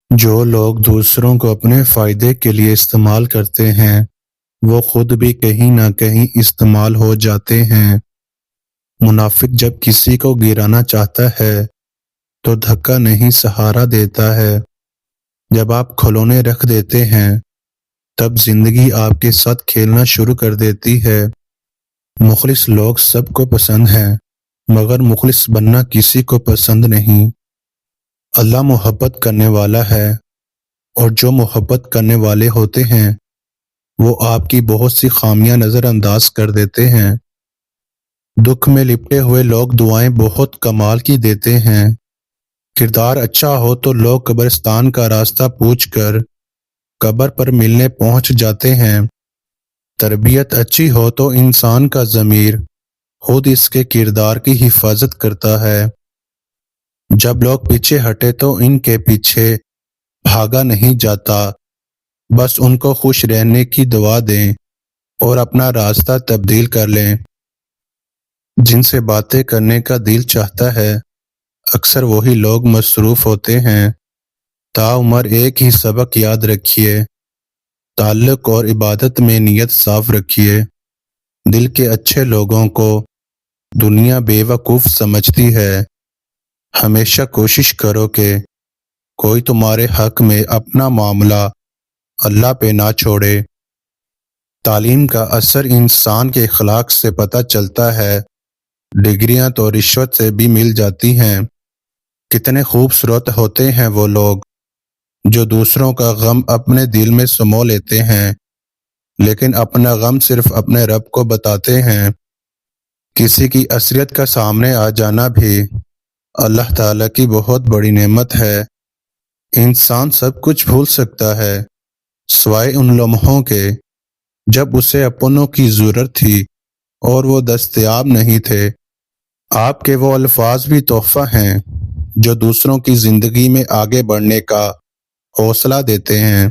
جو لوگ دوسروں کو اپنے فائدے کے لیے استعمال کرتے ہیں وہ خود بھی کہیں نہ کہیں استعمال ہو جاتے ہیں۔ منافق جب کسی کو گرانا چاہتا ہے تو دھکا نہیں سہارا دیتا ہے۔ جب آپ کھلونے رکھ دیتے ہیں تب زندگی آپ کے ساتھ کھیلنا شروع کر دیتی ہے۔ مخلص لوگ سب کو پسند ہیں مگر مخلص بننا کسی کو پسند نہیں۔ اللہ محبت کرنے والا ہے اور جو محبت کرنے والے ہوتے ہیں وہ آپ کی بہت سی خامیاں نظر انداز کر دیتے ہیں۔ دکھ میں لپٹے ہوئے لوگ دعائیں بہت کمال کی دیتے ہیں۔ کردار اچھا ہو تو لوگ قبرستان کا راستہ پوچھ کر قبر پر ملنے پہنچ جاتے ہیں۔ تربیت اچھی ہو تو انسان کا ضمیر خود اس کے کردار کی حفاظت کرتا ہے۔ جب لوگ پیچھے ہٹے تو ان کے پیچھے بھاگا نہیں جاتا، بس ان کو خوش رہنے کی دعا دیں اور اپنا راستہ تبدیل کر لیں۔ جن سے باتیں کرنے کا دل چاہتا ہے اکثر وہی لوگ مصروف ہوتے ہیں۔ تاعمر ایک ہی سبق یاد رکھیے، تعلق اور عبادت میں نیت صاف رکھیے۔ دل کے اچھے لوگوں کو دنیا بے وقوف سمجھتی ہے۔ ہمیشہ کوشش کرو کہ کوئی تمہارے حق میں اپنا معاملہ اللہ پہ نہ چھوڑے۔ تعلیم کا اثر انسان کے اخلاق سے پتہ چلتا ہے۔ ڈگریاں تو رشوت سے بھی مل جاتی ہیں۔ کتنے خوبصورت ہوتے ہیں وہ لوگ جو دوسروں کا غم اپنے دل میں سمو لیتے ہیں لیکن اپنا غم صرف اپنے رب کو بتاتے ہیں۔ کسی کی اصلیت کا سامنے آ جانا بھی اللہ تعالیٰ کی بہت بڑی نعمت ہے۔ انسان سب کچھ بھول سکتا ہے سوائے ان لمحوں کے جب اسے اپنوں کی ضرورت تھی اور وہ دستیاب نہیں تھے۔ آپ کے وہ الفاظ بھی تحفہ ہیں جو دوسروں کی زندگی میں آگے بڑھنے کا حوصلہ دیتے ہیں۔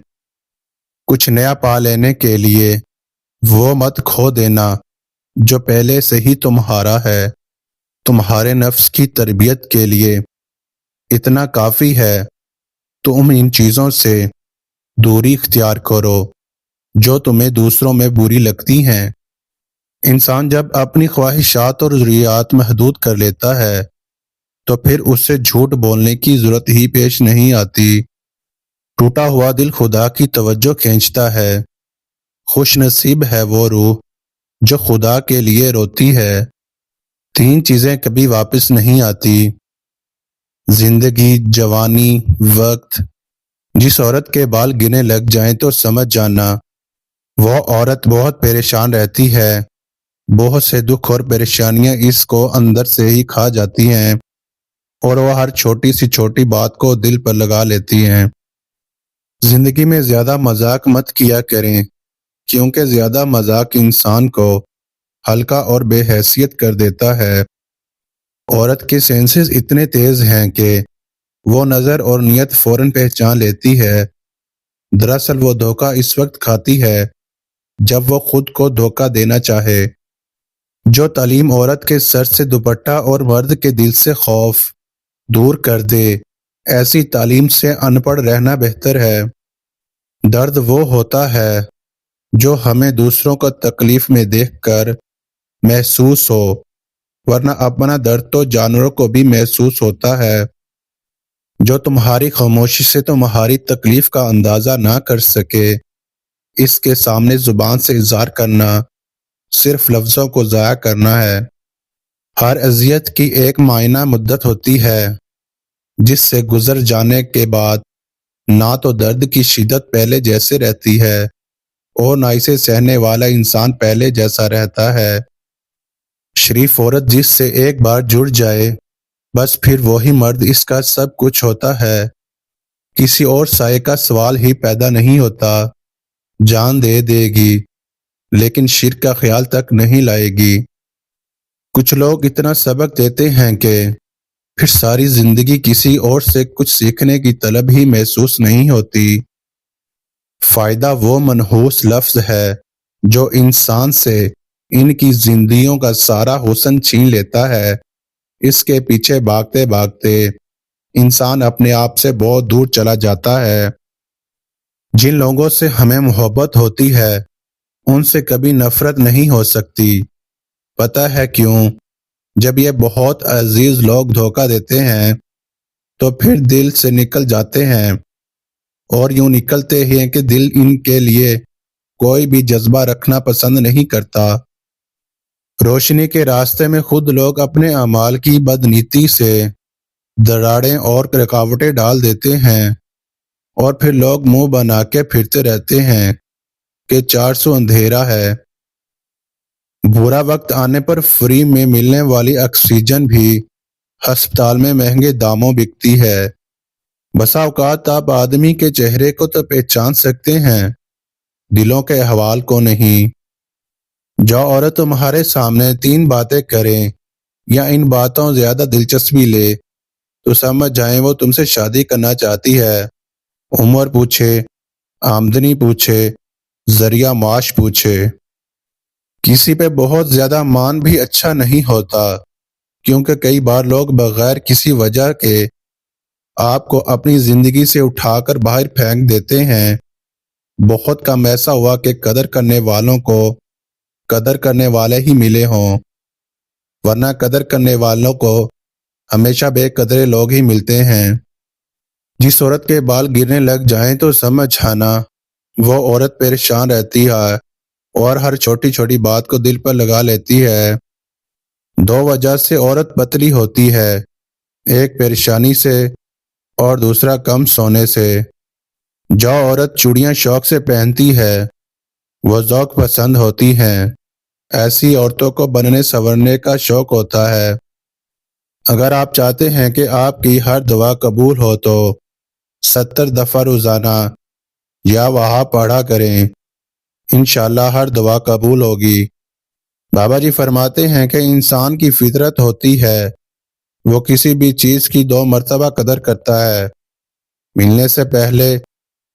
کچھ نیا پا لینے کے لیے وہ مت کھو دینا جو پہلے سے ہی تمہارا ہے۔ تمہارے نفس کی تربیت کے لیے اتنا کافی ہے۔ تم ان چیزوں سے دوری اختیار کرو جو تمہیں دوسروں میں بری لگتی ہیں۔ انسان جب اپنی خواہشات اور ضروریات محدود کر لیتا ہے تو پھر اسے جھوٹ بولنے کی ضرورت ہی پیش نہیں آتی۔ ٹوٹا ہوا دل خدا کی توجہ کھینچتا ہے۔ خوش نصیب ہے وہ روح جو خدا کے لیے روتی ہے۔ تین چیزیں کبھی واپس نہیں آتی، زندگی، جوانی، وقت۔ جس عورت کے بال گرنے لگ جائیں تو سمجھ جانا وہ عورت بہت پریشان رہتی ہے۔ بہت سے دکھ اور پریشانیاں اس کو اندر سے ہی کھا جاتی ہیں اور وہ ہر چھوٹی سی چھوٹی بات کو دل پر لگا لیتی ہیں۔ زندگی میں زیادہ مذاق مت کیا کریں کیونکہ زیادہ مذاق انسان کو ہلکا اور بے حیثیت کر دیتا ہے۔ عورت کے سینسز اتنے تیز ہیں کہ وہ نظر اور نیت فوراً پہچان لیتی ہے۔ دراصل وہ دھوکہ اس وقت کھاتی ہے جب وہ خود کو دھوکہ دینا چاہے۔ جو تعلیم عورت کے سر سے دوپٹہ اور مرد کے دل سے خوف دور کر دے ایسی تعلیم سے ان پڑھ رہنا بہتر ہے۔ درد وہ ہوتا ہے جو ہمیں دوسروں کو تکلیف میں دیکھ کر محسوس ہو، ورنہ اپنا درد تو جانوروں کو بھی محسوس ہوتا ہے۔ جو تمہاری خاموشی سے تمہاری تکلیف کا اندازہ نہ کر سکے اس کے سامنے زبان سے اظہار کرنا صرف لفظوں کو ضائع کرنا ہے۔ ہر اذیت کی ایک معینہ مدت ہوتی ہے جس سے گزر جانے کے بعد نہ تو درد کی شدت پہلے جیسے رہتی ہے اور نہ اسے سہنے والا انسان پہلے جیسا رہتا ہے۔ شریف عورت جس سے ایک بار جڑ جائے بس پھر وہی مرد اس کا سب کچھ ہوتا ہے۔ کسی اور سائے کا سوال ہی پیدا نہیں ہوتا۔ جان دے دے گی لیکن شرک کا خیال تک نہیں لائے گی۔ کچھ لوگ اتنا سبق دیتے ہیں کہ پھر ساری زندگی کسی اور سے کچھ سیکھنے کی طلب ہی محسوس نہیں ہوتی۔ فائدہ وہ منحوس لفظ ہے جو انسان سے ان کی زندگیوں کا سارا حسن چھین لیتا ہے۔ اس کے پیچھے بھاگتے بھاگتے انسان اپنے آپ سے بہت دور چلا جاتا ہے۔ جن لوگوں سے ہمیں محبت ہوتی ہے ان سے کبھی نفرت نہیں ہو سکتی۔ پتہ ہے کیوں؟ جب یہ بہت عزیز لوگ دھوکہ دیتے ہیں تو پھر دل سے نکل جاتے ہیں، اور یوں نکلتے ہیں کہ دل ان کے لیے کوئی بھی جذبہ رکھنا پسند نہیں کرتا۔ روشنی کے راستے میں خود لوگ اپنے اعمال کی بدنیتی سے دراڑیں اور رکاوٹیں ڈال دیتے ہیں، اور پھر لوگ منہ بنا کے پھرتے رہتے ہیں کہ 400 اندھیرا ہے۔ برا وقت آنے پر فری میں ملنے والی آکسیجن بھی ہسپتال میں مہنگے داموں بکتی ہے۔ بسا اوقات آپ آدمی کے چہرے کو تو پہچان سکتے ہیں، دلوں کے احوال کو نہیں۔ جو عورت تمہارے سامنے 3 باتیں کریں یا ان باتوں زیادہ دلچسپی لے تو سمجھ جائیں وہ تم سے شادی کرنا چاہتی ہے۔ عمر پوچھے، آمدنی پوچھے، ذریعہ معاش پوچھے۔ کسی پہ بہت زیادہ مان بھی اچھا نہیں ہوتا، کیونکہ کئی بار لوگ بغیر کسی وجہ کے آپ کو اپنی زندگی سے اٹھا کر باہر پھینک دیتے ہیں۔ بہت کم ایسا ہوا کہ قدر کرنے والوں کو قدر کرنے والے ہی ملے ہوں، ورنہ قدر کرنے والوں کو ہمیشہ بے قدرے لوگ ہی ملتے ہیں۔ جس عورت کے بال گرنے لگ جائیں تو سمجھ آنا وہ عورت پریشان رہتی ہے اور ہر چھوٹی چھوٹی بات کو دل پر لگا لیتی ہے۔ 2 وجہ سے عورت پتلی ہوتی ہے، ایک پریشانی سے اور دوسرا کم سونے سے۔ جو عورت چوڑیاں شوق سے پہنتی ہے وہ ذوق پسند ہوتی ہیں۔ ایسی عورتوں کو بننے سنورنے کا شوق ہوتا ہے۔ اگر آپ چاہتے ہیں کہ آپ کی ہر دعا قبول ہو تو 70 دفعہ روزانہ یا وہاں پڑھا کریں، انشاءاللہ ہر دعا قبول ہوگی۔ بابا جی فرماتے ہیں کہ انسان کی فطرت ہوتی ہے وہ کسی بھی چیز کی 2 مرتبہ قدر کرتا ہے، ملنے سے پہلے،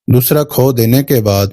دوسرا کھو دینے کے بعد۔